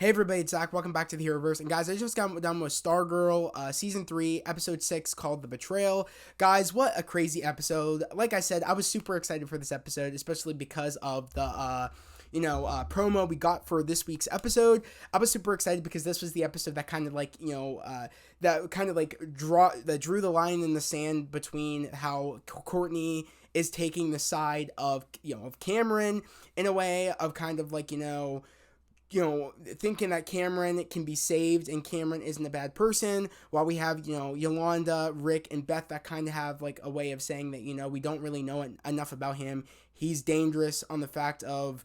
Hey everybody, it's Zach. Welcome back to the Heroverse. And guys, I just got done with Stargirl, Season 3, Episode 6, called The Betrayal. Guys, what a crazy episode. Like I said, I was super excited for this episode, especially because of the, promo we got for this week's episode. I was super excited because this was the episode that kind of drew the line in the sand between how Courtney is taking the side of Cameron in a way of thinking that Cameron can be saved and Cameron isn't a bad person, while we have, Yolanda, Rick, and Beth that kind of have like a way of saying that, we don't really know enough about him. He's dangerous on the fact of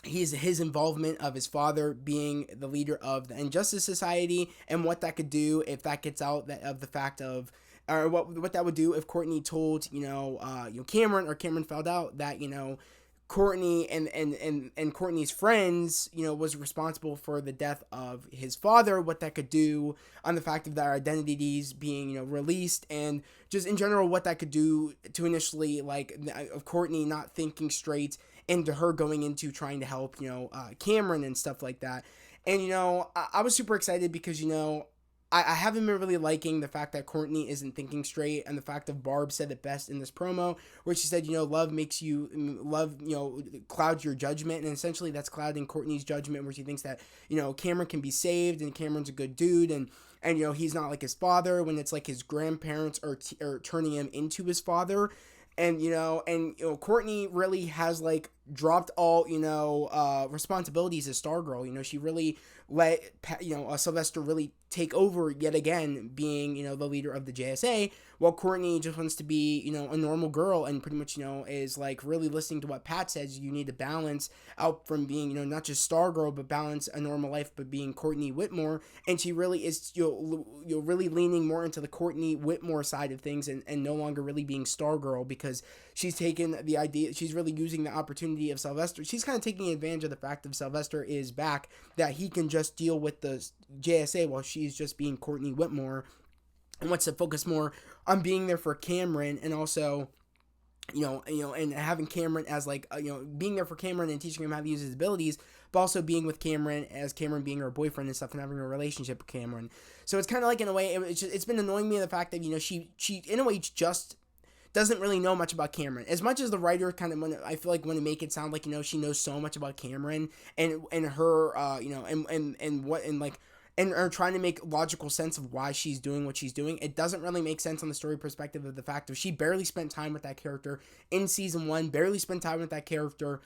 his involvement of his father being the leader of the Injustice Society and what that could do if that gets out of the fact of, or what that would do if Courtney told, Cameron, or Cameron found out that, Courtney and Courtney's friends, was responsible for the death of his father, what that could do on the fact of their identities being, released, and just in general what that could do to initially, of Courtney not thinking straight into her going into trying to help, Cameron and stuff like that. And, I was super excited because, I haven't been really liking the fact that Courtney isn't thinking straight, and the fact that Barb said it best in this promo, where she said, love makes you, clouds your judgment, and essentially that's clouding Courtney's judgment, where she thinks that, Cameron can be saved, and Cameron's a good dude, and he's not like his father, when it's like his grandparents are turning him into his father. And Courtney really has dropped all responsibilities as Stargirl. She really let Sylvester really take over yet again, being the leader of the JSA, while Courtney just wants to be a normal girl, and pretty much is really listening to what Pat says. You need to balance out from being not just Stargirl, but balance a normal life, but being Courtney Whitmore. And she really is really leaning more into the Courtney Whitmore side of things, and no longer really being Stargirl, because she's taken the idea, she's really using the opportunity of Sylvester. She's kind of taking advantage of the fact that Sylvester is back, that he can just deal with the JSA while she's just being Courtney Whitmore, and wants to focus more on being there for Cameron, and also and having Cameron as being there for Cameron and teaching him how to use his abilities, but also being with Cameron as Cameron being her boyfriend and stuff, and having a relationship with Cameron. So it's kind of in a way, it's been annoying me, the fact that she in a way just doesn't really know much about Cameron. As much as the writer I feel like, want to make it sound like, she knows so much about Cameron and her, and are trying to make logical sense of why she's doing what she's doing. It doesn't really make sense on the story perspective of the fact of she barely spent time with that character in season 1, barely spent time with that character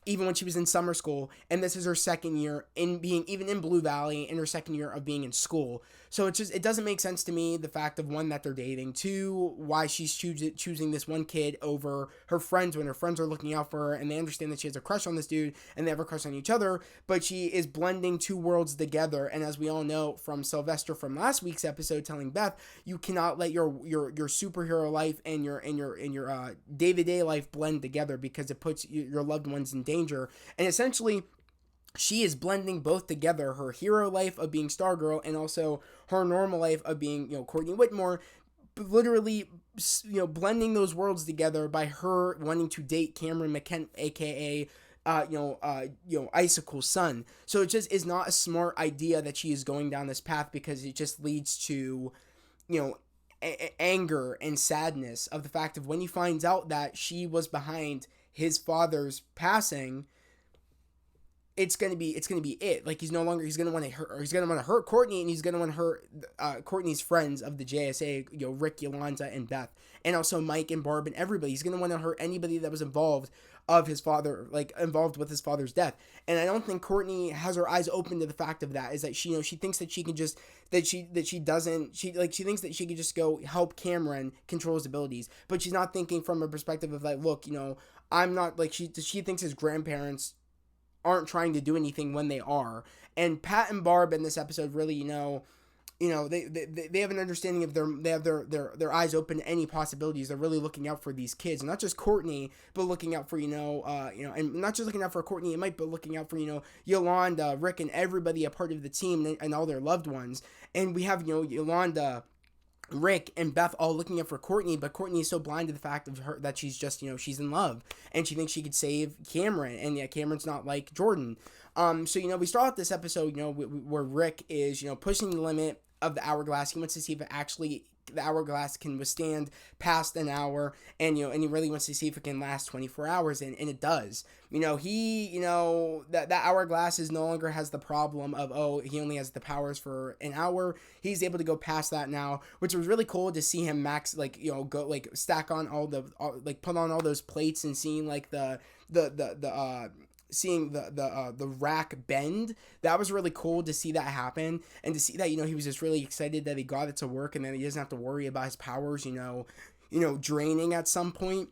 even when she was in summer school, and this is her second year in being, even in Blue Valley, in her second year of being in school. So it doesn't make sense to me, the fact of, one, that they're dating, two, why she's choosing this one kid over her friends, when her friends are looking out for her, and they understand that she has a crush on this dude, and they have a crush on each other, but she is blending two worlds together. And as we all know from Sylvester from last week's episode, telling Beth, you cannot let your superhero life and your day-to-day life blend together, because it puts your loved ones in danger. And essentially, she is blending both together, her hero life of being Stargirl and also her normal life of being, Courtney Whitmore, literally, blending those worlds together by her wanting to date Cameron McKenna, aka Icicle's son. So it just is not a smart idea that she is going down this path, because it just leads to, anger and sadness of the fact of when he finds out that she was behind his father's passing. It's gonna be it. Like, he's gonna want to hurt Courtney, and he's gonna want to hurt Courtney's friends of the JSA, Rick, Yolanda, and Beth, and also Mike and Barb and everybody. He's gonna want to hurt anybody that was involved with his father's death. And I don't think Courtney has her eyes open to the fact of that, is that she thinks that she can just, she thinks that she can just go help Cameron control his abilities, but she's not thinking from a perspective of look, I'm not, she thinks his grandparents aren't trying to do anything when they are. And Pat and Barb in this episode really, they have an understanding of they have their eyes open to any possibilities. They're really looking out for these kids, and not just Courtney, but looking out for, and not just looking out for Courtney, but looking out for, Yolanda, Rick, and everybody a part of the team, and all their loved ones. And we have, Yolanda Rick and Beth all looking up for Courtney, but Courtney is so blind to the fact of her that she's just, she's in love and she thinks she could save Cameron, and yeah, Cameron's not like Jordan. So we start out this episode, where Rick is, pushing the limit of the hourglass. He wants to see if it actually the hourglass can withstand past an hour, and he really wants to see if it can last 24 hours, and it does. That hourglass is no longer has the problem of, he only has the powers for an hour. He's able to go past that now, which was really cool to see him max, go stack on put on all those plates and seeing seeing the rack bend. That was really cool to see that happen, and to see that he was just really excited that he got it to work, and then he doesn't have to worry about his powers draining at some point.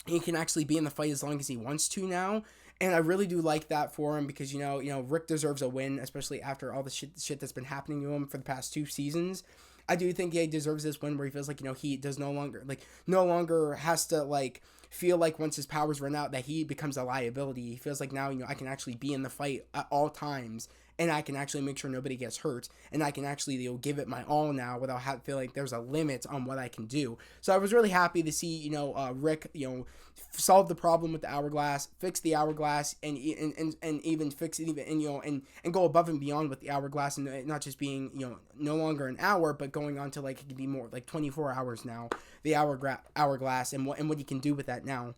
He can actually be in the fight as long as he wants to now. And I really do like that for him, because Rick deserves a win, especially after all the shit that's been happening to him for the past 2 seasons. I do think he deserves this win where he feels like he does no longer has to feel like once his powers run out that he becomes a liability. He feels like now I can actually be in the fight at all times, and I can actually make sure nobody gets hurt, and I can actually give it my all now without feeling like there's a limit on what I can do. So I was really happy to see Rick solve the problem with the hourglass, fix the hourglass, and even fix it and go above and beyond with the hourglass, and not just being no longer an hour, but going on to it can be more like 24 hours now, the hourglass, and what he can do with that now,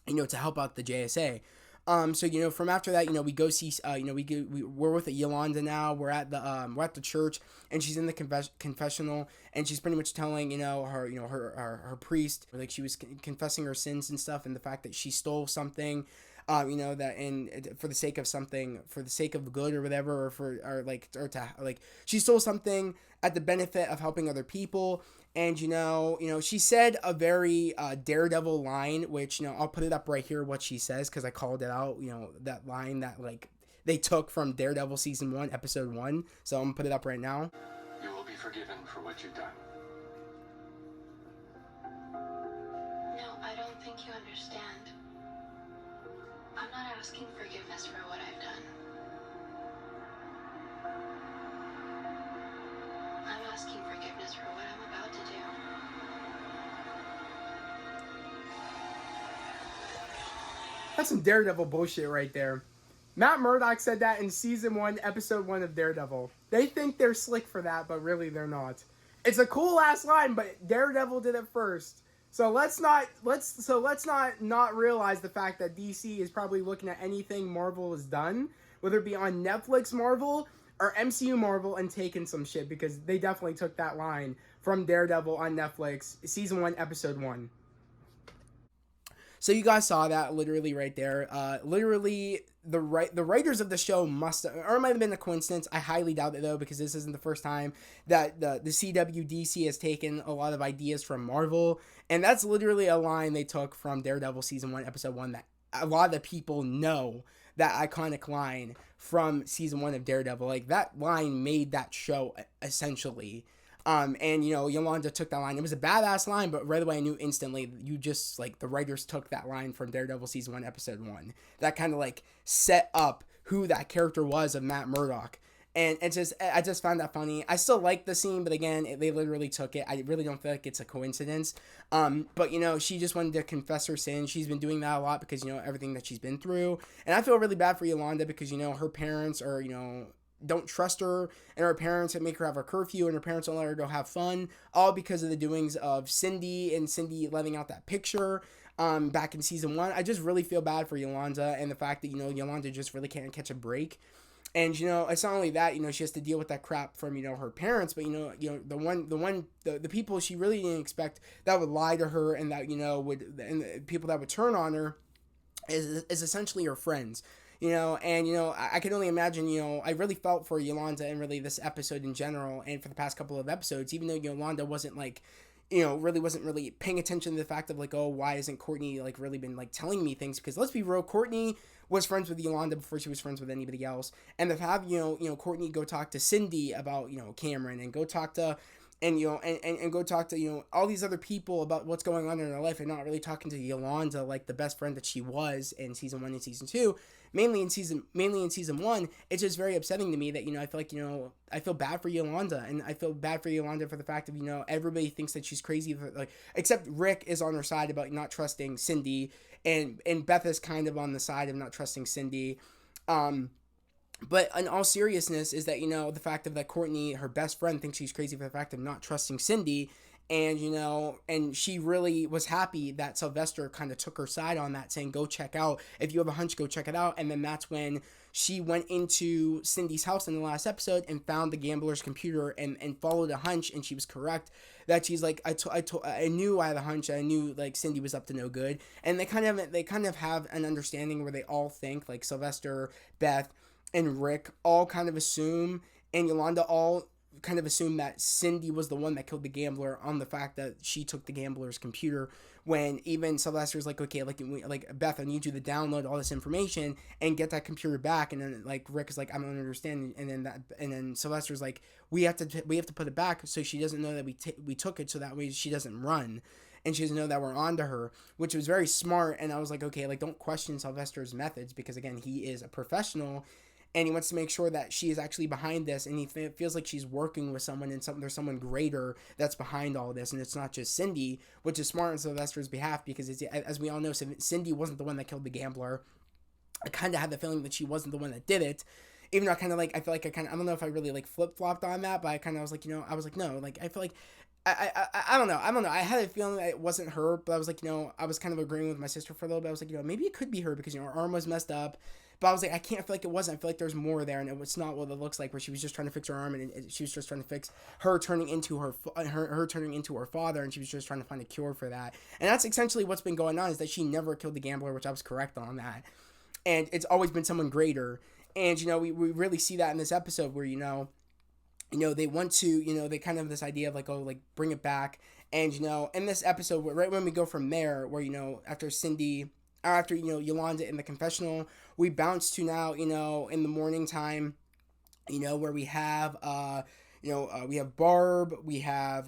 to help out the JSA. So from after that, we go see, we're with Yolanda now. We're at the church, and she's in the confessional, and she's pretty much telling her priest, she was confessing her sins and stuff, and the fact that she stole something, that for the sake of something, for the sake of good or whatever, she stole something at the benefit of helping other people. And, she said a very Daredevil line, which, I'll put it up right here, what she says, because I called it out, that line that, they took from Daredevil Season 1, Episode 1. So I'm going to put it up right now. You will be forgiven for what you've done. No, I don't think you understand. I'm not asking forgiveness for what I've done. I'm asking forgiveness for what I'm about to do. That's some Daredevil bullshit right there. Matt Murdock said that in Season 1, Episode 1 of Daredevil. They think they're slick for that, but really they're not. It's a cool ass line, but Daredevil did it first. So let's not realize the fact that DC is probably looking at anything Marvel has done, whether it be on Netflix Marvel or MCU Marvel, and taking some shit, because they definitely took that line from Daredevil on Netflix, Season 1, Episode 1. So you guys saw that literally right there. Literally, the writers of the show must have, or it might have been a coincidence. I highly doubt it though, because this isn't the first time that the CWDC has taken a lot of ideas from Marvel, and that's literally a line they took from Daredevil Season 1, Episode 1 that a lot of the people know, that iconic line from Season 1 of Daredevil. That line made that show, essentially. And Yolanda took that line. It was a badass line, but right away I knew instantly, the writers took that line from Daredevil Season 1, Episode 1. That kind of set up who that character was of Matt Murdock. And I just found that funny. I still like the scene, but again, they literally took it. I really don't feel like it's a coincidence. But she just wanted to confess her sin. She's been doing that a lot because, everything that she's been through. And I feel really bad for Yolanda because, her parents are, don't trust her, and her parents make her have a curfew, and her parents don't let her go have fun, all because of the doings of Cindy, and Cindy letting out that picture back in Season 1. I just really feel bad for Yolanda, and the fact that Yolanda just really can't catch a break. And it's not only that, she has to deal with that crap from her parents, but the people she really didn't expect that would lie to her, and that and the people that would turn on her is essentially her friends. I can only imagine, I really felt for Yolanda and really this episode in general, and for the past couple of episodes, even though Yolanda wasn't really paying attention to the fact of why isn't Courtney really been telling me things, because let's be real, Courtney was friends with Yolanda before she was friends with anybody else, and to have Courtney go talk to Cindy about Cameron, and go talk to and and go talk to all these other people about what's going on in her life, and not really talking to Yolanda like the best friend that she was in season 1 and season 2. Mainly in season 1, it's just very upsetting to me that I feel like I feel bad for Yolanda, and I feel bad for Yolanda for the fact of everybody thinks that she's crazy, like except Rick is on her side about not trusting Cindy, and Beth is kind of on the side of not trusting Cindy. But in all seriousness, is that the fact of that Courtney, her best friend, thinks she's crazy for the fact of not trusting Cindy, and and she really was happy that Sylvester kind of took her side on that, saying go check out, if you have a hunch, go check it out. And then that's when she went into Cindy's house in the last episode and found the gambler's computer, and followed a hunch, and she was correct that she's like, I knew I had a hunch, I knew like Cindy was up to no good. And they kind of have an understanding where they all think, like Sylvester, Beth, and Rick all kind of assume, and Yolanda all kind of assume, that Cindy was the one that killed the gambler, on the fact that she took the gambler's computer, when even Sylvester's like, okay, like Beth, I need you to download all this information and get that computer back. And then like Rick is like, I don't understand. And then Sylvester's like, we have to put it back so she doesn't know that we took it, so that way she doesn't run. And she doesn't know that we're on to her, which was very smart. And I was like, okay, like don't question Sylvester's methods, because again, he is a professional, and he wants to make sure that she is actually behind this, and he feels like she's working with someone, and there's someone greater that's behind all this, and it's not just Cindy, which is smart on Sylvester's behalf, because as we all know, Cindy wasn't the one that killed the gambler. I kind of had the feeling that she wasn't the one that did it, even though I feel like I don't know if I really like flip-flopped on that, but I kind of was like, I was like, no, like I feel like I don't know. I had a feeling that it wasn't her, but I was like, I was kind of agreeing with my sister for a little bit. I was like, maybe it could be her, because her arm was messed up. But I was like, I can't feel like it wasn't. I feel like there's more there, and it's not what it looks like, where she was just trying to fix her arm, and she was just trying to fix her turning into her turning into her father, and she was just trying to find a cure for that. And that's essentially what's been going on, is that she never killed the gambler, which I was correct on that. And it's always been someone greater. And we really see that in this episode, where they want to, they kind of have this idea of like, oh, like bring it back. And in this episode, right when we go from there, where after Yolanda in the confessional, we bounce to now, in the morning time, where we have we have Barb, we have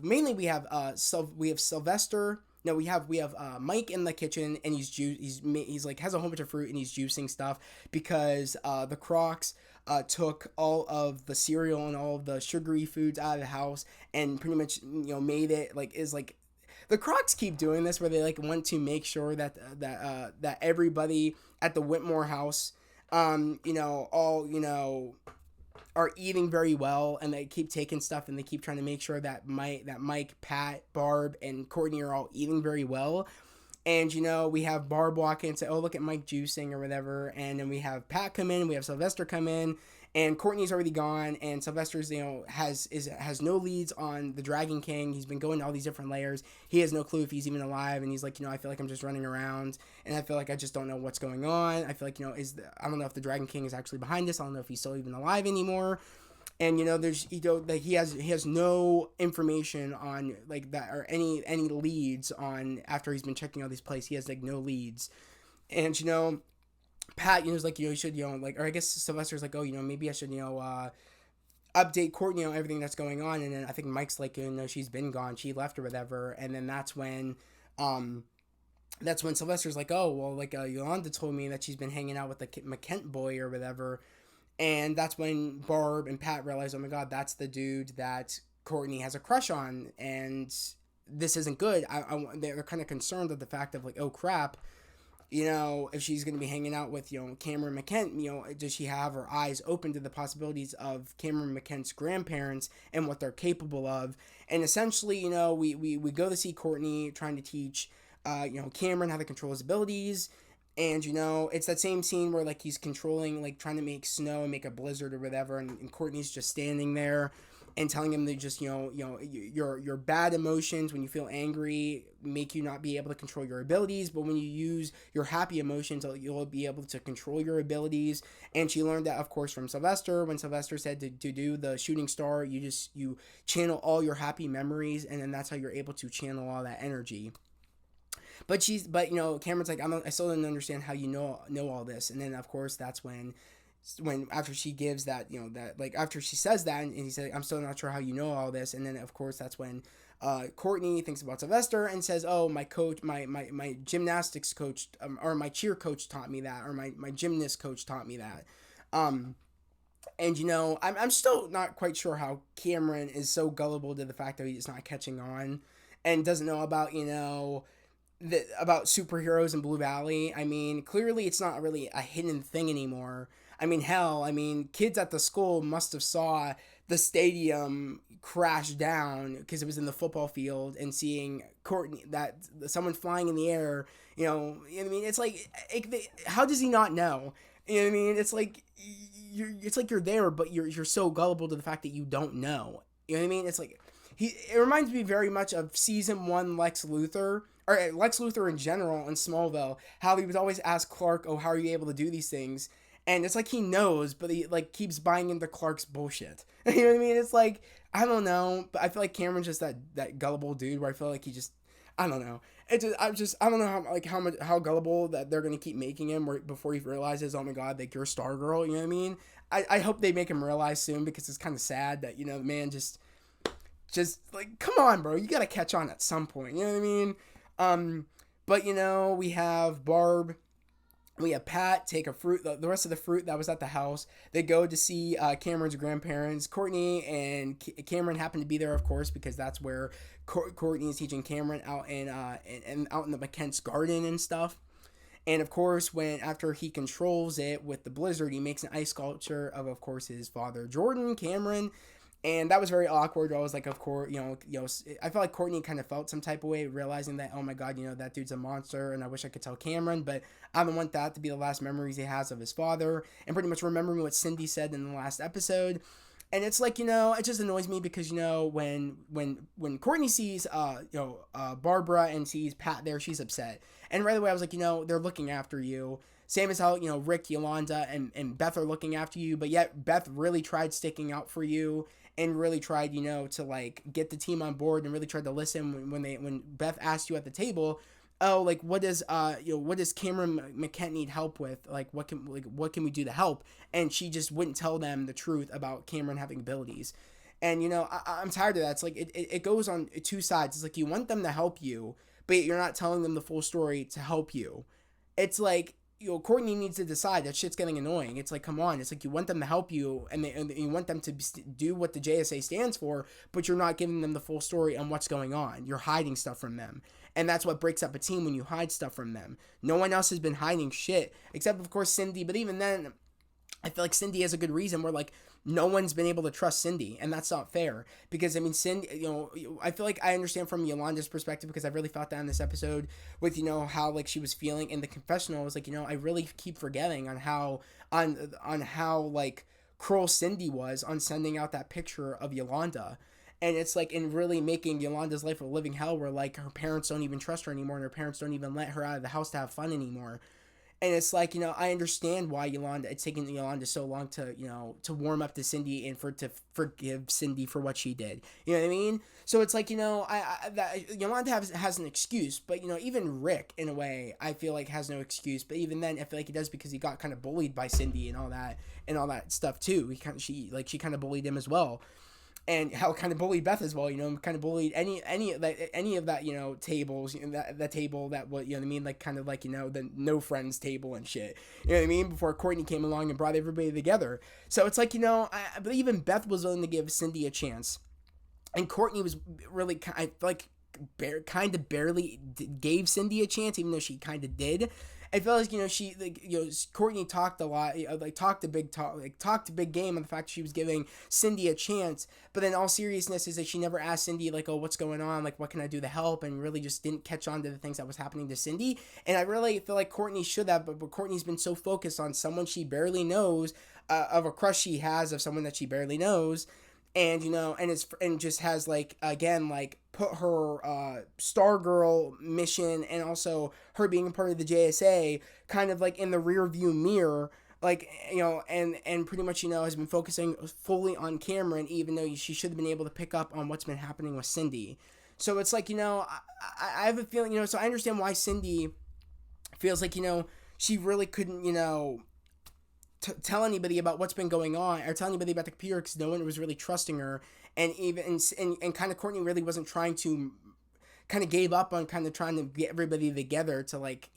Sylvester. No, we have Mike in the kitchen, and he's like has a whole bunch of fruit, and he's juicing stuff, because the Crocs took all of the cereal and all of the sugary foods out of the house, and pretty much made it like is like the Crocs keep doing this, where they like want to make sure that everybody at the Whitmore house all are eating very well, and they keep taking stuff, and they keep trying to make sure that Mike, Pat, Barb, and Courtney are all eating very well. And we have Barb walk in and say, oh, look at Mike juicing or whatever. And then we have Pat come in, we have Sylvester come in, and Courtney's already gone, and Sylvester's has no leads on the Dragon King. He's been going to all these different layers. He has no clue if he's even alive, and he's like, I feel like I'm just running around, and I feel like I just don't know what's going on. I feel like I don't know if the Dragon King is actually behind this. I don't know if he's still even alive anymore. And there's that he has no information on like that, or any leads on, after he's been checking all these places. He has like no leads. And Pat is like, you should like, or I guess Sylvester's like, oh, maybe I should update Courtney on everything that's going on. And then I think Mike's like, she's been gone, she left or whatever. And then that's when Sylvester's like, oh, well, like Yolanda told me that she's been hanging out with the McKent boy or whatever. And that's when Barb and Pat realize, oh my god, that's the dude that Courtney has a crush on, and this isn't good. They're kind of concerned at the fact of like, oh crap, if she's going to be hanging out with Cameron McKent, does she have her eyes open to the possibilities of Cameron McKent's grandparents and what they're capable of? And essentially, we go to see Courtney trying to teach Cameron how to control his abilities. And it's that same scene where like he's controlling, like trying to make snow and make a blizzard or whatever, and Courtney's just standing there and telling him to just your bad emotions when you feel angry make you not be able to control your abilities, but when you use your happy emotions, you'll be able to control your abilities. And she learned that, of course, from Sylvester, when Sylvester said to do the shooting star, you channel all your happy memories, and then that's how you're able to channel all that energy. But Cameron's like, I still didn't understand how you know all this. And then, of course, that's when when after she gives that, that like after she says that, and he said, I'm still not sure how you know all this. And then of course that's when Courtney thinks about Sylvester and says, oh, my coach, my gymnastics coach, or my cheer coach taught me that, or my gymnast coach taught me that. And I'm still not quite sure how Cameron is so gullible to the fact that he's not catching on and doesn't know about, about superheroes in Blue Valley. I mean, clearly it's not really a hidden thing anymore. I mean, hell, kids at the school must have saw the stadium crash down because it was in the football field, and seeing Courtney, that someone flying in the air, it's like, how does he not know? You know what I mean? It's like you're there, but you're so gullible to the fact that you don't know. You know what I mean? It's like it reminds me very much of season 1 Lex Luthor, or Lex Luthor in general in Smallville, how he would always ask Clark, "Oh, how are you able to do these things?" And it's like he knows, but he like keeps buying into Clark's bullshit. You know what I mean? It's like, I don't know, but I feel like Cameron's just that gullible dude where I feel like he just, I don't know. I don't know how gullible that they're gonna keep making him before he realizes, oh my god, like, you're Stargirl. You know what I mean? I hope they make him realize soon, because it's kind of sad that, the man just like, come on, bro, you gotta catch on at some point. You know what I mean? But we have Barb. We have Pat take a fruit, the rest of the fruit that was at the house. They go to see Cameron's grandparents. Courtney and Cameron happen to be there, of course, because that's where Courtney is teaching Cameron out in out in the McKent's garden and stuff. And of course, after he controls it with the blizzard, he makes an ice sculpture of course, his father, Jordan, Cameron. And that was very awkward. I was like, of course, I felt like Courtney kind of felt some type of way, realizing that, oh my god, that dude's a monster, and I wish I could tell Cameron, but I don't want that to be the last memories he has of his father, and pretty much remembering what Cindy said in the last episode. And it's like, it just annoys me because, when Courtney sees, Barbara and sees Pat there, she's upset. And right away I was like, they're looking after you. Same as how, Rick, Yolanda, and Beth are looking after you, but yet Beth really tried sticking out for you and really tried, to like get the team on board, and really tried to listen when Beth asked you at the table, oh, like, what does Cameron McKent need help with? Like, what can we do to help? And she just wouldn't tell them the truth about Cameron having abilities. And, I'm tired of that. It's like, it goes on two sides. It's like, you want them to help you, but you're not telling them the full story to help you. It's like, Courtney needs to decide. That shit's getting annoying. It's like, come on. It's like, you want them to help you, and you want them to do what the JSA stands for, but you're not giving them the full story on what's going on. You're hiding stuff from them. And that's what breaks up a team, when you hide stuff from them. No one else has been hiding shit, except, of course, Cindy. But even then, I feel like Cindy has a good reason where, like, no one's been able to trust Cindy, and that's not fair. Because, Cindy, I feel like I understand from Yolanda's perspective, because I really felt that in this episode with, how, like, she was feeling in the confessional. I was like, I really keep forgetting on how, like, cruel Cindy was on sending out that picture of Yolanda. And it's like, in really making Yolanda's life a living hell, where, like, her parents don't even trust her anymore, and her parents don't even let her out of the house to have fun anymore. And it's like, I understand why it's taking Yolanda so long to, to warm up to Cindy, and to forgive Cindy for what she did. You know what I mean? So it's like, Yolanda has an excuse, but, even Rick, in a way, I feel like has no excuse. But even then, I feel like he does, because he got kind of bullied by Cindy and all that stuff too. She kind of bullied him as well. And how kind of bullied Beth as well, kind of bullied any of that, tables, that table that, what, what I mean, like, kind of like, the no friends table and shit, you know what I mean, before Courtney came along and brought everybody together. So it's like, but even Beth was willing to give Cindy a chance, and Courtney was really, I feel like, kind of barely gave Cindy a chance, even though she kind of did. I feel like, she, like, Courtney talked a lot, talked a big game on the fact she was giving Cindy a chance, but then all seriousness is that she never asked Cindy, like, oh, what's going on, like, what can I do to help, and really just didn't catch on to the things that was happening to Cindy. And I really feel like Courtney should have, but Courtney's been so focused on someone she barely knows, of a crush she has of someone that she barely knows, and and just has, like, again, like, put her Stargirl mission, and also her being a part of the JSA, kind of like in the rear view mirror, like, and pretty much, has been focusing fully on Cameron, even though she should have been able to pick up on what's been happening with Cindy. So it's like, I have a feeling, so I understand why Cindy feels like, she really couldn't, tell anybody about what's been going on or tell anybody about the computer because no one was really trusting her. And even and kind of Courtney really wasn't trying to, kind of gave up on kind of trying to get everybody together to like,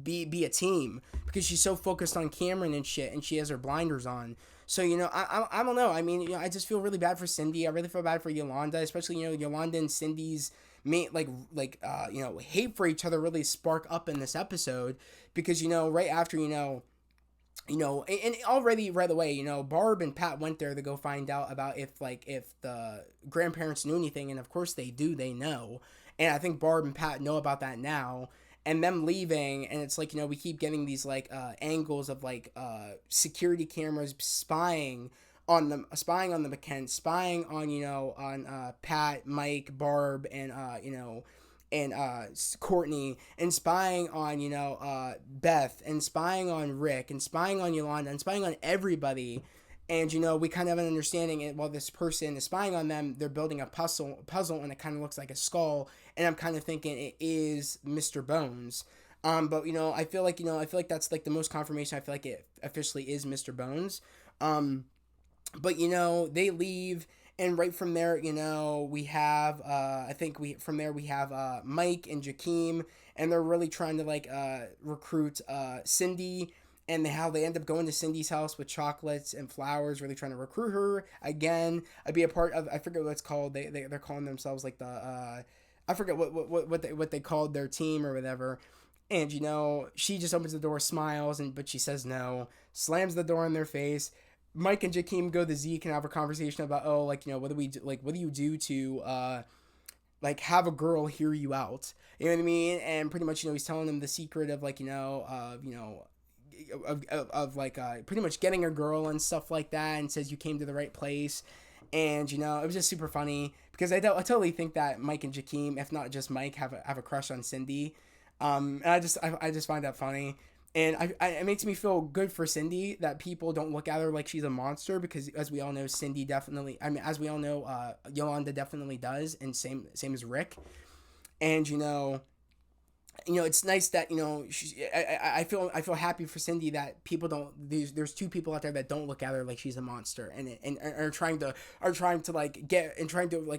be a team because she's so focused on Cameron and shit, and she has her blinders on. So I don't know. I mean, I just feel really bad for Cindy. I really feel bad for Yolanda, especially Yolanda and Cindy's hate for each other really spark up in this episode because right after and already right away, Barb and Pat went there to go find out about if the grandparents knew anything, and of course they do, they know. And I think Barb and Pat know about that now. And them leaving, and it's like, we keep getting these angles of security cameras spying on the McKen, spying on Pat, Mike, Barb, and Courtney, and spying on Beth, and spying on Rick, and spying on Yolanda, and spying on everybody. And we kind of have an understanding, and while this person is spying on them, they're building a puzzle, and it kind of looks like a skull. And I'm kind of thinking it is Mr. Bones. But I feel like that's like the most confirmation. I feel like it officially is Mr. Bones. But they leave, and right from there, we have we have Mike and Jakeem, and they're really trying to recruit Cindy. And how they end up going to Cindy's house with chocolates and flowers, really trying to recruit her again. I'd be a part of, I forget what it's called. They're calling themselves like the I forget what they called their team or whatever. And she just opens the door, smiles, but she says no, slams the door in their face. Mike and Jakeem go to Zeke and have a conversation about what do we do, what do you do to have a girl hear you out, you know what I mean? And pretty much he's telling them the secret of pretty much getting a girl and stuff like that, and says you came to the right place. And it was just super funny because I totally think that Mike and Jakeem, if not just Mike, have a crush on Cindy. And I just find that funny, and it makes me feel good for Cindy that people don't look at her like she's a monster, because as we all know, Cindy definitely, as we all know, Yolanda definitely does, and same as Rick. And it's nice that I feel happy for Cindy that people don't, there's two people out there that don't look at her like she's a monster, and are trying to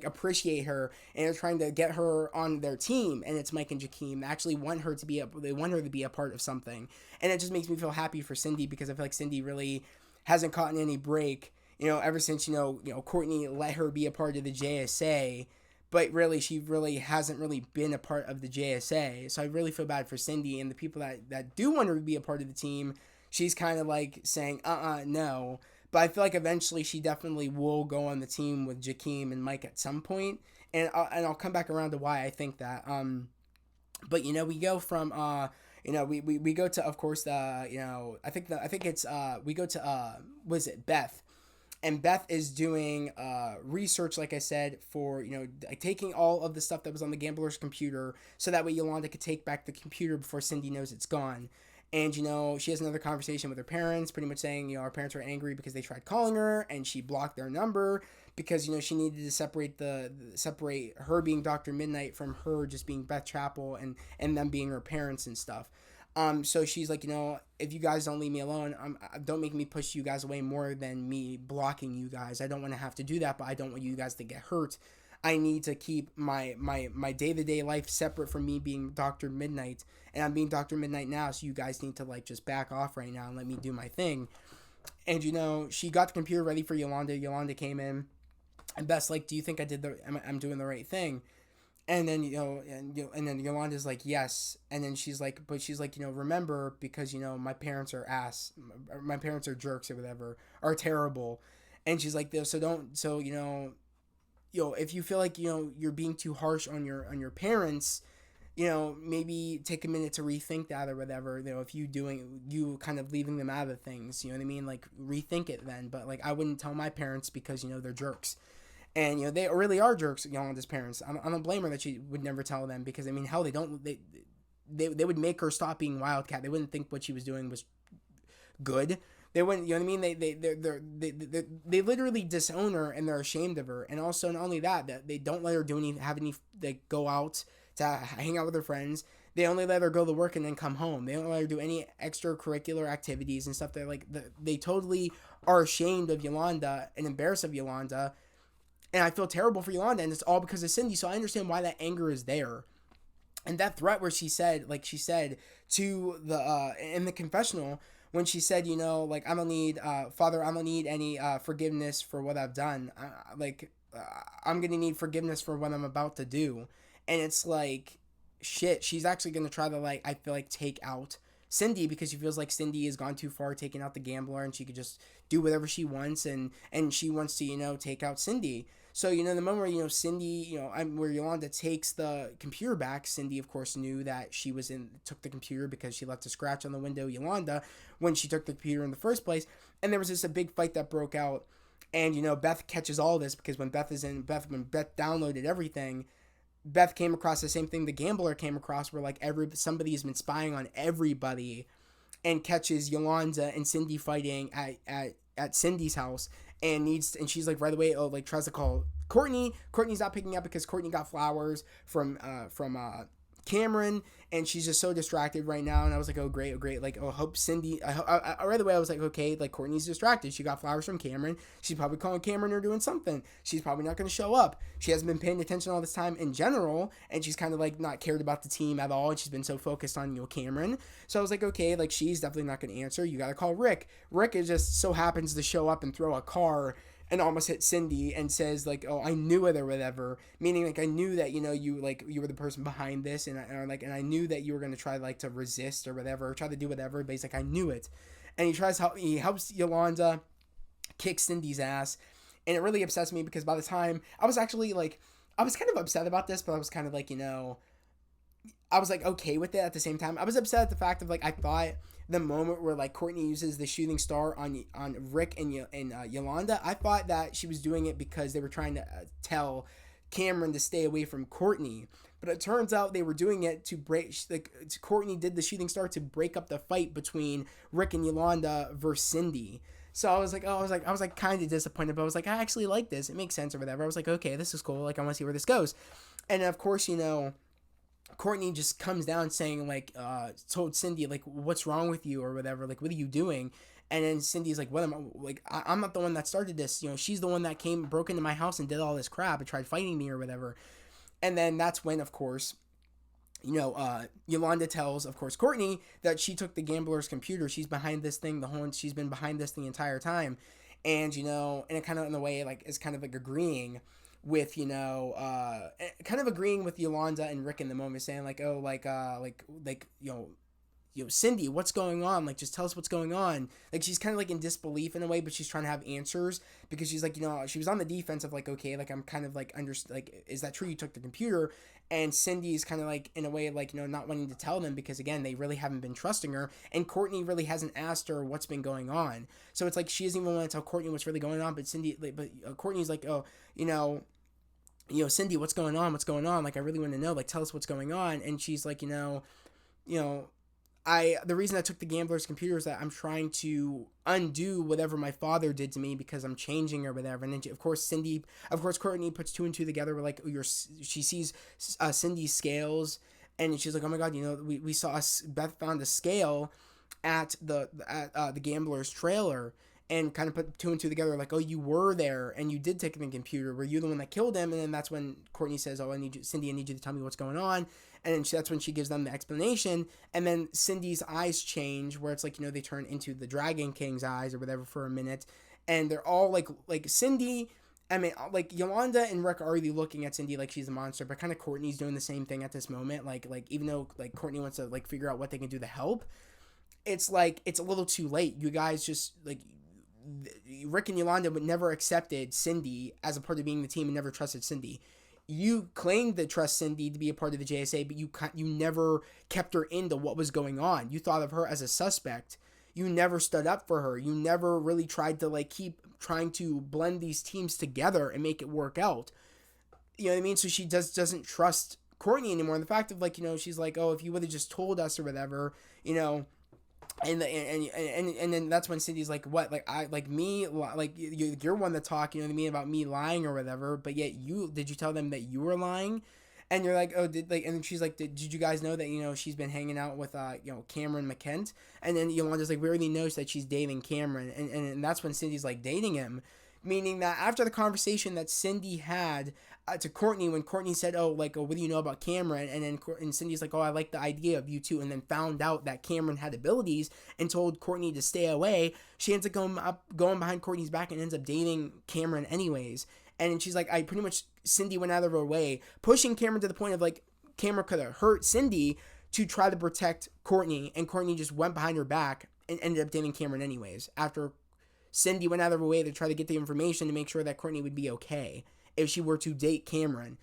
appreciate her, and are trying to get her on their team. And it's Mike and Jakeem. They actually want her to be a part of something, and it just makes me feel happy for Cindy, because I feel like Cindy really hasn't gotten any break ever since Courtney let her be a part of the JSA. But really, she really hasn't really been a part of the JSA. So I really feel bad for Cindy, and the people that do want her to be a part of the team, she's kind of saying, no. But I feel like eventually she definitely will go on the team with Jakeem and Mike at some point. And I'll come back around to why I think that. But we go from we go to, of course, we go to was it Beth. And Beth is doing research, like I said, for, taking all of the stuff that was on the gambler's computer, so that way Yolanda could take back the computer before Cindy knows it's gone. And, she has another conversation with her parents, pretty much saying, her parents were angry because they tried calling her, and she blocked their number because, she needed to separate her being Dr. Midnight from her just being Beth Chapel, and them being her parents and stuff. So she's like, if you guys don't leave me alone, don't make me push you guys away more than me blocking you guys. I don't want to have to do that, but I don't want you guys to get hurt. I need to keep my day-to-day life separate from me being Dr. Midnight, and I'm being Dr. Midnight now, so you guys need to just back off right now and let me do my thing. And she got the computer ready for Yolanda. Yolanda came in, and Beth's like, do you think I'm doing the right thing? And then, and then Yolanda's like, yes. And then she's like, remember, because, my parents are jerks or whatever, are terrible. And she's like, if you feel like, you're being too harsh on your parents, maybe take a minute to rethink that or whatever. If you kind of leaving them out of things, you know what I mean? Rethink it then. But I wouldn't tell my parents because, they're jerks. And, they really are jerks, Yolanda's parents. I don't blame her that she would never tell them, because, hell, they would make her stop being Wildcat. They wouldn't think what she was doing was good. They wouldn't, you know what I mean? They literally disown her, and they're ashamed of her. And also, not only that they don't let her they go out to hang out with her friends. They only let her go to work and then come home. They don't let her do any extracurricular activities and stuff. They're like, they totally are ashamed of Yolanda and embarrassed of Yolanda. And I feel terrible for Yolanda, and it's all because of Cindy. So I understand why that anger is there. And that threat where she said, like she said to the in the confessional, when she said, like, I don't need Father, I don't need any forgiveness for what I've done. I'm gonna need forgiveness for what I'm about to do. And it's like, shit, she's actually gonna try to, like, I feel like, take out Cindy, because she feels like Cindy has gone too far taking out the gambler, and she could just do whatever she wants, and she wants to, take out Cindy. So, the moment where, Cindy, where Yolanda takes the computer back, Cindy, of course, knew that she took the computer because she left a scratch on the window, Yolanda, when she took the computer in the first place. And there was just a big fight that broke out. And, Beth catches all this, because when Beth downloaded everything, Beth came across the same thing the gambler came across, where, like, somebody has been spying on everybody, and catches Yolanda and Cindy fighting at Cindy's house, and she's like, right away, tries to call Courtney. Courtney's not picking up because Courtney got flowers from Cameron, and she's just so distracted right now. And I was like, oh great, like, oh, hope Cindy. Right away I was like, okay, like, Courtney's distracted. She got flowers from Cameron. She's probably calling Cameron or doing something. She's probably not going to show up. She hasn't been paying attention all this time in general, and she's kind of like not cared about the team at all. And she's been so focused on Cameron. So I was like, okay, like, she's definitely not going to answer. You got to call Rick. Rick is just so happens to show up and throw a car and almost hit Cindy, and says, like, oh, I knew it or whatever, meaning, like, I knew that, you were the person behind this, and I knew that you were going to try, like, to resist or whatever, or try to do whatever, but he's like, I knew it. And he helps Yolanda kick Cindy's ass, and it really upsets me, because by the time I was actually, like, I was kind of upset about this, but I was kind of like, I was like okay with it at the same time. I was upset at the fact of, like, I thought the moment where, like, Courtney uses the shooting star on Rick and Yolanda, I thought that she was doing it because they were trying to tell Cameron to stay away from Courtney. But it turns out they were doing it to break, like, Courtney did the shooting star to break up the fight between Rick and Yolanda versus Cindy. So I was like kind of disappointed, but I was like, I actually like this. It makes sense or whatever. I was like, okay, this is cool. Like, I want to see where this goes. And of course, Courtney just comes down saying, like, told Cindy, like, what's wrong with you or whatever, like, what are you doing? And then Cindy's like, what am I, like, I'm not the one that started this, she's the one that broke into my house and did all this crap and tried fighting me or whatever. And then that's when, of course, Yolanda tells, of course, Courtney that she took the gambler's computer. She's behind this thing, she's been behind this the entire time. And, and it kind of, in a way, like, is kind of like agreeing with, kind of agreeing with Yolanda and Rick in the moment, saying, like, oh, Cindy, what's going on? Like, just tell us what's going on. Like, she's kind of, like, in disbelief in a way, but she's trying to have answers, because she's like, she was on the defense of, like, okay, like, I'm kind of, like, is that true, you took the computer? And Cindy's kind of, like, in a way, like, not wanting to tell them, because, again, they really haven't been trusting her, and Courtney really hasn't asked her what's been going on. So it's like, she doesn't even want to tell Courtney what's really going on, but Courtney's like, oh, Cindy, what's going on? Like, I really want to know, like, tell us what's going on. And she's like, the reason I took the gambler's computer is that I'm trying to undo whatever my father did to me, because I'm changing or whatever. And then, of course, Courtney puts two and two together. We're like, she sees Cindy's scales, and she's like, oh my God, we saw Beth found a scale at the gambler's trailer. And kind of put two and two together, like, oh, you were there, and you did take the computer. Were you the one that killed him? And then that's when Courtney says, oh, Cindy, I need you to tell me what's going on. And then that's when she gives them the explanation. And then Cindy's eyes change, where it's like, they turn into the Dragon King's eyes or whatever for a minute. And they're all like Cindy, I mean, like, Yolanda and Rick are already looking at Cindy like she's a monster, but kind of Courtney's doing the same thing at this moment. Like even though, like, Courtney wants to, like, figure out what they can do to help, it's like, it's a little too late. You guys just, like, Rick and Yolanda would never accepted Cindy as a part of being the team and never trusted Cindy. You claimed to trust Cindy to be a part of the JSA, but you never kept her into what was going on. You thought of her as a suspect. You never stood up for her. You never really tried to, like, keep trying to blend these teams together and make it work out. You know what I mean? So she doesn't trust Courtney anymore. And the fact of, like, she's like, oh, if you would have just told us or whatever, and then that's when Cindy's like, what, like, I, like, me, like, you're one that talk, about me lying or whatever, but yet did you tell them that you were lying? And you're like, oh, and then she's like, did you guys know that, she's been hanging out with, Cameron McKent? And then Yolanda's like, we already know that she's dating Cameron. And that's when Cindy's like dating him. Meaning that after the conversation that Cindy had to Courtney, when Courtney said, oh, like, oh, what do you know about Cameron? And then Cindy's like, oh, I like the idea of you two. And then found out that Cameron had abilities and told Courtney to stay away. She ends up going behind Courtney's back and ends up dating Cameron anyways. And she's like, Cindy went out of her way, pushing Cameron to the point of like, Cameron could have hurt Cindy to try to protect Courtney. And Courtney just went behind her back and ended up dating Cameron anyways. After Cindy went out of her way to try to get the information to make sure that Courtney would be okay if she were to date Cameron.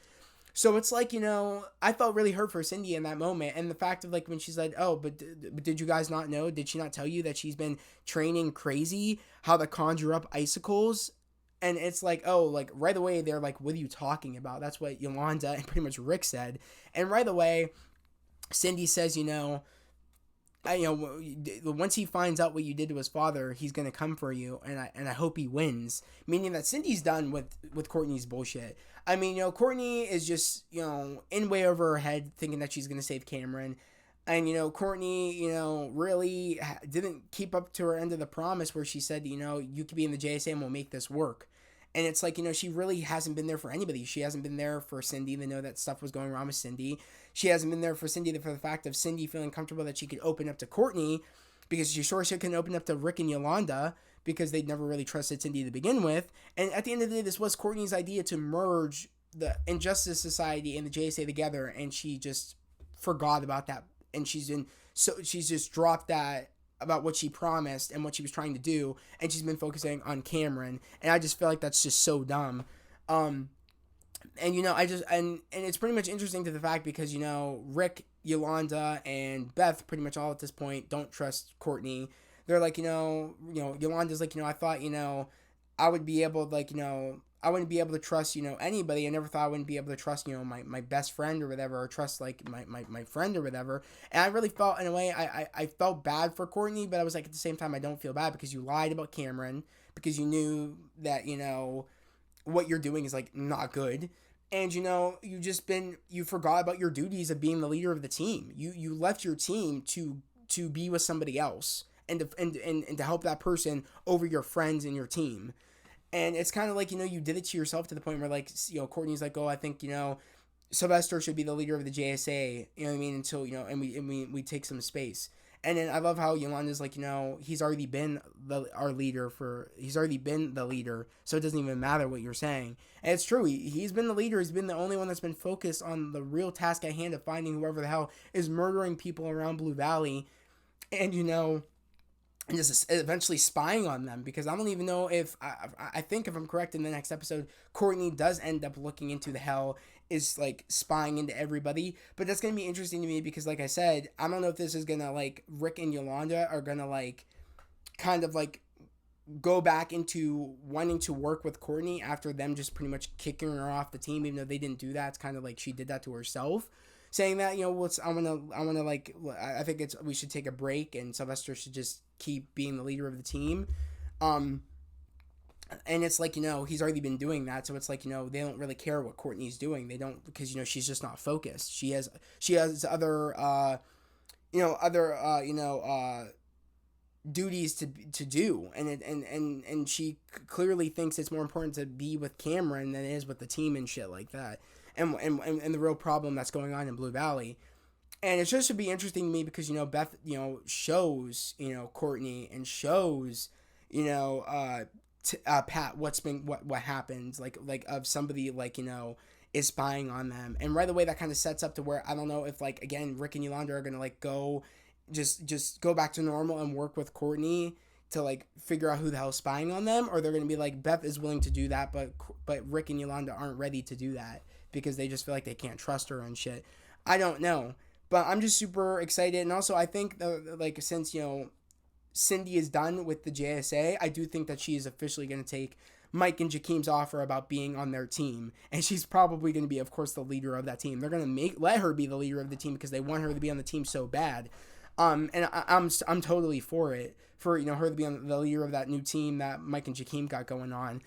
So it's like, I felt really hurt for Cindy in that moment. And the fact of like when she's like, oh, but did you guys not know? Did she not tell you that she's been training crazy how to conjure up icicles? And it's like, oh, like right away they're like, what are you talking about? That's what Yolanda and pretty much Rick said. And right away, Cindy says, once he finds out what you did to his father, he's gonna come for you, and I hope he wins. Meaning that Cindy's done with Courtney's bullshit. I mean, Courtney is just in way over her head, thinking that she's gonna save Cameron, and Courtney, really didn't keep up to her end of the promise where she said, you could be in the JSA and we'll make this work. And it's like, she really hasn't been there for anybody. She hasn't been there for Cindy to know that stuff was going wrong with Cindy. She hasn't been there for Cindy for the fact of Cindy feeling comfortable that she could open up to Courtney, because she sure she can open up to Rick and Yolanda because they'd never really trusted Cindy to begin with. And at the end of the day, this was Courtney's idea to merge the Injustice Society and the JSA together, and she just forgot about that. And she's just dropped that about what she promised and what she was trying to do, and she's been focusing on Cameron, and I just feel like that's just so dumb. And I just and it's pretty much interesting to the fact because Rick, Yolanda, and Beth pretty much all at this point don't trust Courtney. They're like, Yolanda's like, I thought, I would be able to, like, I wouldn't be able to trust, anybody. I never thought I wouldn't be able to trust, my best friend or whatever, or trust, like, my friend or whatever. And I really felt, in a way, I felt bad for Courtney, but I was like, at the same time, I don't feel bad because you lied about Cameron, because you knew that, what you're doing is, like, not good. And, you forgot about your duties of being the leader of the team. You left your team to be with somebody else and to help that person over your friends and your team. And it's kind of like, you did it to yourself to the point where, like, Courtney's like, oh, I think, Sylvester should be the leader of the JSA, you know what I mean, until, and we take some space. And then I love how Yolanda's like, he's already been the leader, so it doesn't even matter what you're saying. And it's true, he's been the leader, he's been the only one that's been focused on the real task at hand of finding whoever the hell is murdering people around Blue Valley, and, and just eventually spying on them, because I don't even know if, I think if I'm correct in the next episode, Courtney does end up looking into the hell, is like spying into everybody, but that's going to be interesting to me because, like I said, I don't know if this is going to, like, Rick and Yolanda are going to, like, kind of, like, go back into wanting to work with Courtney after them just pretty much kicking her off the team, even though they didn't do that. It's kind of like she did that to herself, saying that, I want to, like, I think we should take a break and Sylvester should just keep being the leader of the team. And it's like, he's already been doing that. So it's like, they don't really care what Courtney's doing. They don't, because, she's just not focused. She has other, duties to do. And she clearly thinks it's more important to be with Cameron than it is with the team and shit like that. And the real problem that's going on in Blue Valley. And it just should be interesting to me because, Beth, shows, Courtney and shows, Pat what happens, like of somebody, like, is spying on them. And right away that kind of sets up to where I don't know if, like, again, Rick and Yolanda are gonna, like, go just go back to normal and work with Courtney to, like, figure out who the hell's spying on them, or they're gonna be like, Beth is willing to do that, but Rick and Yolanda aren't ready to do that because they just feel like they can't trust her and shit. I don't know, but I'm just super excited. And also I think like, since Cindy is done with the JSA, I do think that she is officially going to take Mike and Jakeem's offer about being on their team, and she's probably going to be, of course, the leader of that team. They're going to let her be the leader of the team because they want her to be on the team so bad. And I'm totally for it, for her to be on the leader of that new team that Mike and Jakeem got going on.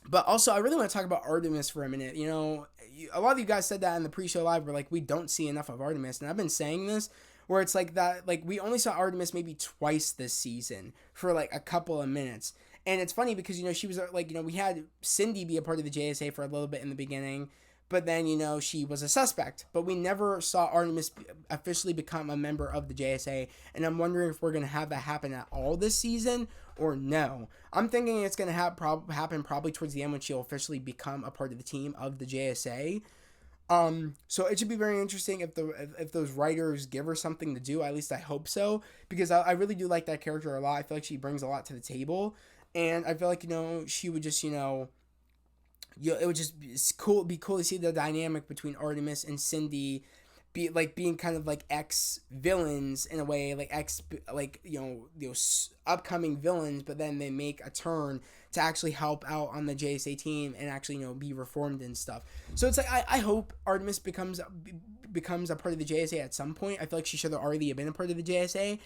But also, I really want to talk about Artemis for a minute. A lot of you guys said that in the pre-show live. We're like, we don't see enough of Artemis, and I've been saying this where it's like that. Like, we only saw Artemis maybe twice this season for like a couple of minutes, and it's funny because she was like, we had Cindy be a part of the JSA for a little bit in the beginning, but then she was a suspect, but we never saw Artemis officially become a member of the JSA, and I'm wondering if we're gonna have that happen at all this season or no. I'm thinking it's gonna happen probably towards the end when she'll officially become a part of the team of the JSA. So it should be very interesting if those writers give her something to do. At least I hope so, because I really do like that character a lot. I feel like she brings a lot to the table, and I feel like she would just it would just be cool to see the dynamic between Artemis and Cindy, being kind of like ex villains in a way, like upcoming villains, but then they make a turn to actually help out on the JSA team and actually be reformed and stuff. So it's like I hope Artemis becomes a part of the JSA at some point. I feel like she should have already been a part of the JSA.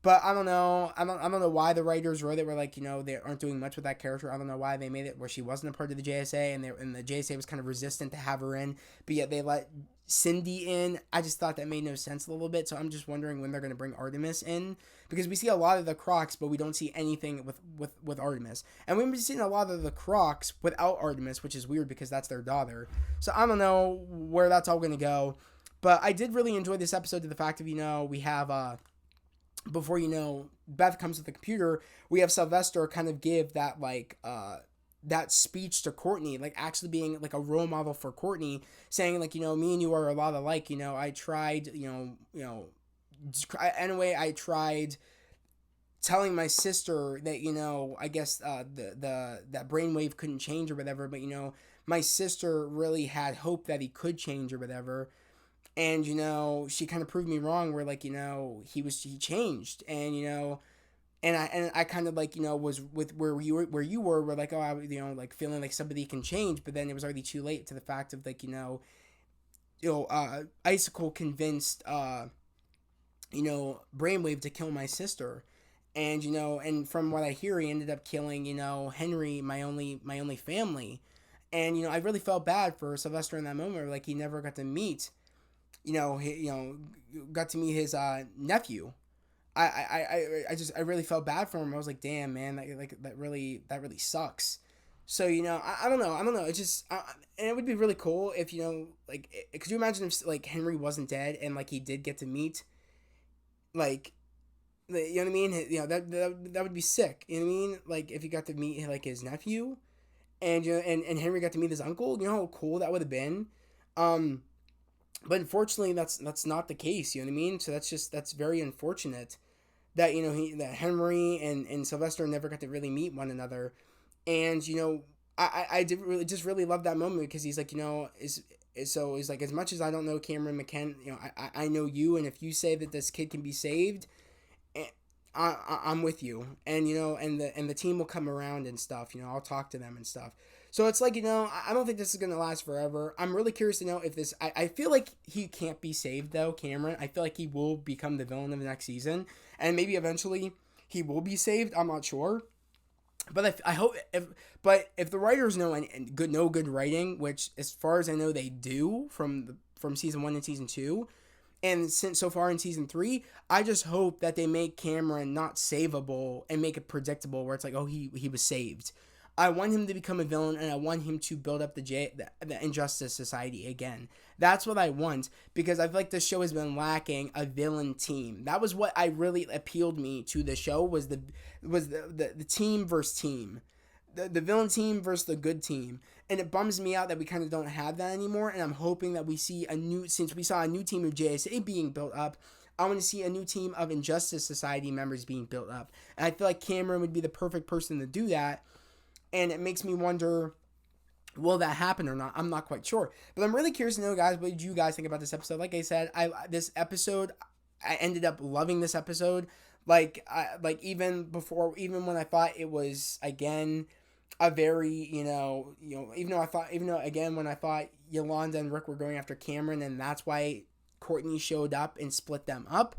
But I don't know. I don't know why the writers wrote it where they aren't doing much with that character. I don't know why they made it where she wasn't a part of the JSA and the JSA was kind of resistant to have her in, but yet they let Cindy in. I just thought that made no sense a little bit. So I'm just wondering when they're going to bring Artemis in, because we see a lot of the Crocs, but we don't see anything with Artemis, and we've been seeing a lot of the Crocs without Artemis, which is weird because that's their daughter. So I don't know where that's all going to go, but I did really enjoy this episode to the fact of we have before Beth comes with the computer, we have Sylvester kind of give that that speech to Courtney, like actually being like a role model for Courtney, saying like me and you are a lot alike. I tried anyway, I tried telling my sister that I guess that brainwave couldn't change or whatever, but my sister really had hope that he could change or whatever. And she kind of proved me wrong where he changed. And I kind of was with where you were like, oh, I like feeling like somebody can change, but then it was already too late to the fact of Icicle convinced Brainwave to kill my sister. And and from what I hear, he ended up killing Henry, my only family. And I really felt bad for Sylvester in that moment, like he never got to meet got to meet his nephew. I really felt bad for him. I was like, damn, man, that really sucks. So I don't know. It's just and it would be really cool if could you imagine if Henry wasn't dead and he did get to meet you know what I mean? That would be sick. You know what I mean? If he got to meet his nephew, and and Henry got to meet his uncle. You know how cool that would have been. But unfortunately, that's not the case. You know what I mean? So that's very unfortunate that that Henry and Sylvester never got to really meet one another. And I did really love that moment because he's like so he's like, as much as I don't know Cameron McKen, I know you, and if you say that this kid can be saved, I'm with you, and and the team will come around and stuff. I'll talk to them and stuff. So it's like, I don't think this is going to last forever. I'm really curious to know if this... I feel like he can't be saved, though, Cameron. I feel like he will become the villain of the next season. And maybe eventually he will be saved. I'm not sure. But I hope... If the writers know good writing, which as far as I know they do from Season 1 and Season 2, and since so far in Season 3, I just hope that they make Cameron not savable and make it predictable, where it's like, oh, he was saved. I want him to become a villain, and I want him to build up the Injustice Society again. That's what I want, because I feel like this show has been lacking a villain team. That was what I really appealed me to the show, was the team versus team. The villain team versus the good team. And it bums me out that we kind of don't have that anymore, and I'm hoping that we see since we saw a new team of JSA being built up, I want to see a new team of Injustice Society members being built up. And I feel like Cameron would be the perfect person to do that. And it makes me wonder, will that happen or not? I'm not quite sure. But I'm really curious to know, guys, what did you guys think about this episode? Like I said, I ended up loving this episode. Even when I thought it was, again, a very, even though when I thought Yolanda and Rick were going after Cameron, and that's why Courtney showed up and split them up.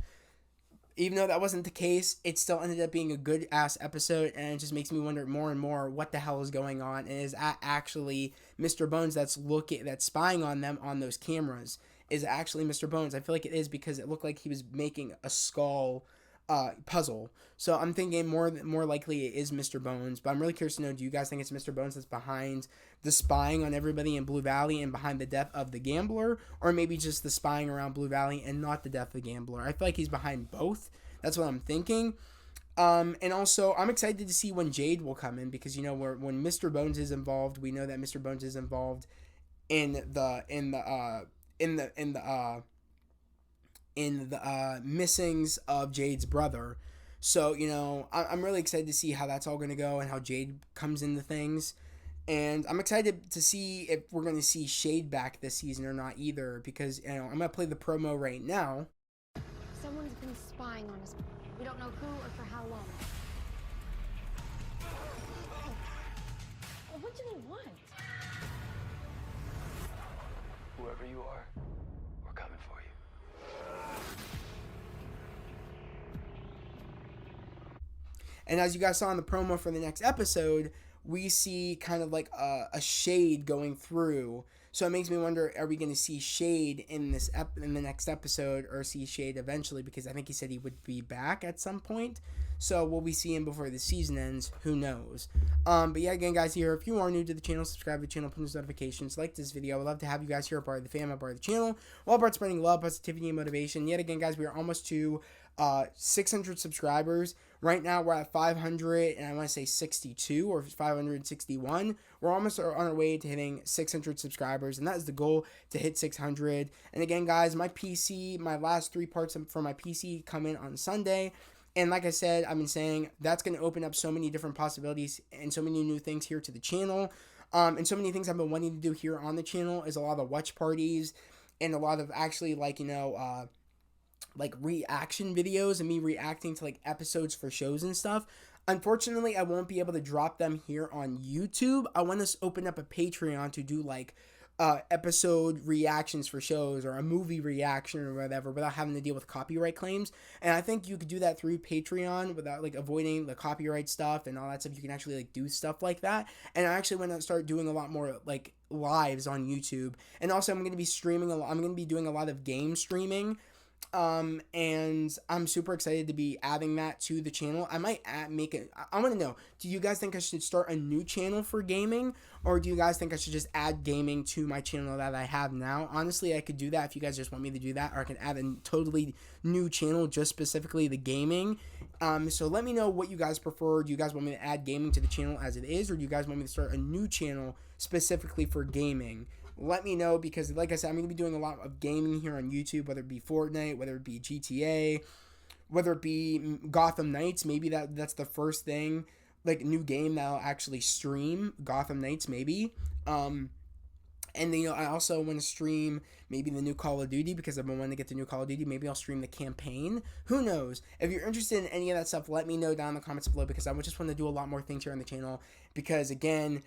even though that wasn't the case, it still ended up being a good ass episode, and it just makes me wonder more and more what the hell is going on, and is that actually Mr. Bones that's spying on them on those cameras? Is it actually Mr. Bones? I feel like it is, because it looked like he was making a skull puzzle. So I'm thinking more likely it is Mr. Bones. But I'm really curious to know, do you guys think it's Mr. Bones that's behind the spying on everybody in Blue Valley and behind the death of the gambler, or maybe just the spying around Blue Valley and not the death of the gambler? I feel like he's behind both. That's what I'm thinking. And also, I'm excited to see when Jade will come in, because when Mr. Bones is involved, we know that Mr. Bones is involved in the missings of Jade's brother. So I'm really excited to see how that's all going to go and how Jade comes into things. And I'm excited to see if we're going to see Shade back this season or not either, because I'm going to play the promo right now. Someone's been spying on us. We don't know who or for how long. What do they want? Whoever you are, we're coming for you. And as you guys saw in the promo for the next episode, we see kind of like a shade going through. So it makes me wonder, are we going to see Shade in the next episode, or see Shade eventually? Because I think he said he would be back at some point. So will we see him before the season ends? Who knows? But yeah, again, guys, here, if you are new to the channel, subscribe to the channel, put those notifications, like this video. I would love to have you guys here, a part of the fam, a part of the channel, all about spreading love, positivity, and motivation. Yet again, guys, we are almost to 600 subscribers. Right now we're at 500 and I want to say 62 or 561. We're almost on our way to hitting 600 subscribers, and that is the goal, to hit 600. And again, guys, my last 3 parts for my PC come in on Sunday. And like I said, I've been saying that's going to open up so many different possibilities and so many new things here to the channel. And so many things I've been wanting to do here on the channel is a lot of watch parties and a lot of actually like reaction videos and me reacting to like episodes for shows and stuff. Unfortunately, I won't be able to drop them here on YouTube. I want to open up a Patreon to do like episode reactions for shows, or a movie reaction or whatever, without having to deal with copyright claims. And I think you could do that through Patreon without like avoiding the copyright stuff and all that stuff. You can actually like do stuff like that. And I actually want to start doing a lot more like lives on YouTube. And also I'm going to be streaming I'm going to be doing a lot of game streaming. And I'm super excited to be adding that to the channel. I might I want to know, do you guys think I should start a new channel for gaming, or do you guys think I should just add gaming to my channel that I have now? Honestly, I could do that if you guys just want me to do that, or I can add a totally new channel, just specifically the gaming. So let me know what you guys prefer. Do you guys want me to add gaming to the channel as it is, or do you guys want me to start a new channel specifically for gaming? Let me know, because like I said, I'm going to be doing a lot of gaming here on YouTube, whether it be Fortnite, whether it be GTA, whether it be Gotham Knights. Maybe that's the first thing, like new game that I'll actually stream, Gotham Knights maybe. And then, I also want to stream maybe the new Call of Duty, because I've been wanting to get the new Call of Duty. Maybe I'll stream the campaign. Who knows? If you're interested in any of that stuff, let me know down in the comments below, because I just want to do a lot more things here on the channel, because again,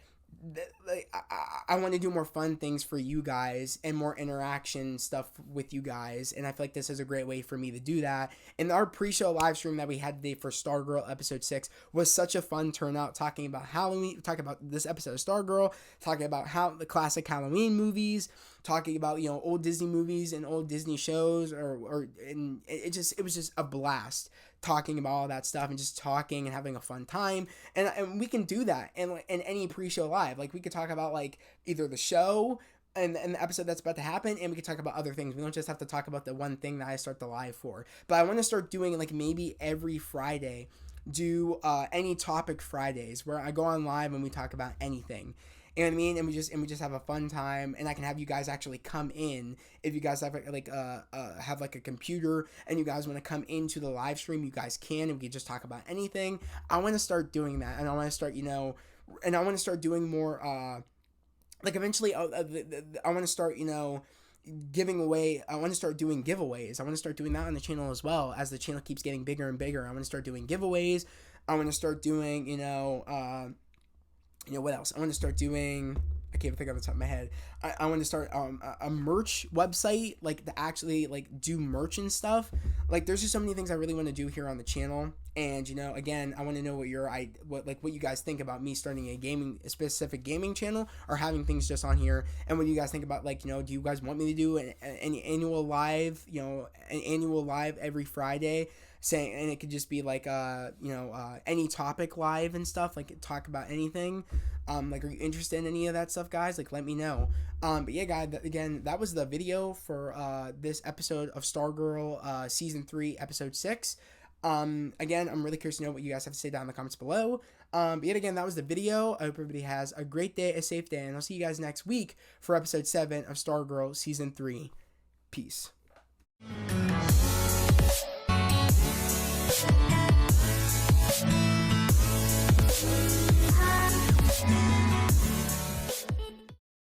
I want to do more fun things for you guys and more interaction stuff with you guys, and I feel like this is a great way for me to do that. And our pre-show live stream that we had today for Stargirl episode 6 was such a fun turnout, talking about Halloween, talking about this episode of Stargirl, talking about how the classic Halloween movies, talking about old Disney movies and old Disney shows, and it was just a blast talking about all that stuff and just talking and having a fun time. And we can do that in any pre-show live. Like, we could talk about like either the show and the episode that's about to happen, and we could talk about other things. We don't just have to talk about the one thing that I start the live for. But I want to start doing like maybe every Friday, do any topic Fridays, where I go on live and we talk about anything. You know what I mean? And we just have a fun time, and I can have you guys actually come in. If you guys have have a computer and you guys want to come into the live stream, you guys can, and we can just talk about anything. I want to start doing that, and I want to start and I want to start doing more eventually I want to start giving away. I want to start doing giveaways. I want to start doing that on the channel as well, as the channel keeps getting bigger and bigger. I want to start doing giveaways. I want to start doing what else? I want to start doing I can't think of the top of my head. I want to start a merch website, like to actually like do merch and stuff. Like there's just so many things I really want to do here on the channel. And again, I want to know what you guys think about me starting a specific gaming channel or having things just on here. And what do you guys think about, like, do you guys want me to do an annual live, an annual live every Friday? Saying, and it could just be like any topic live and stuff, like talk about anything. Like, are you interested in any of that stuff, guys? Like, let me know. But yeah, guys, again, that was the video for this episode of Stargirl season 3 episode 6. Again, I'm really curious to know what you guys have to say down in the comments below. But yet again, that was the video. I hope everybody has a great day, a safe day, and I'll see you guys next week for episode 7 of Stargirl season 3. Peace.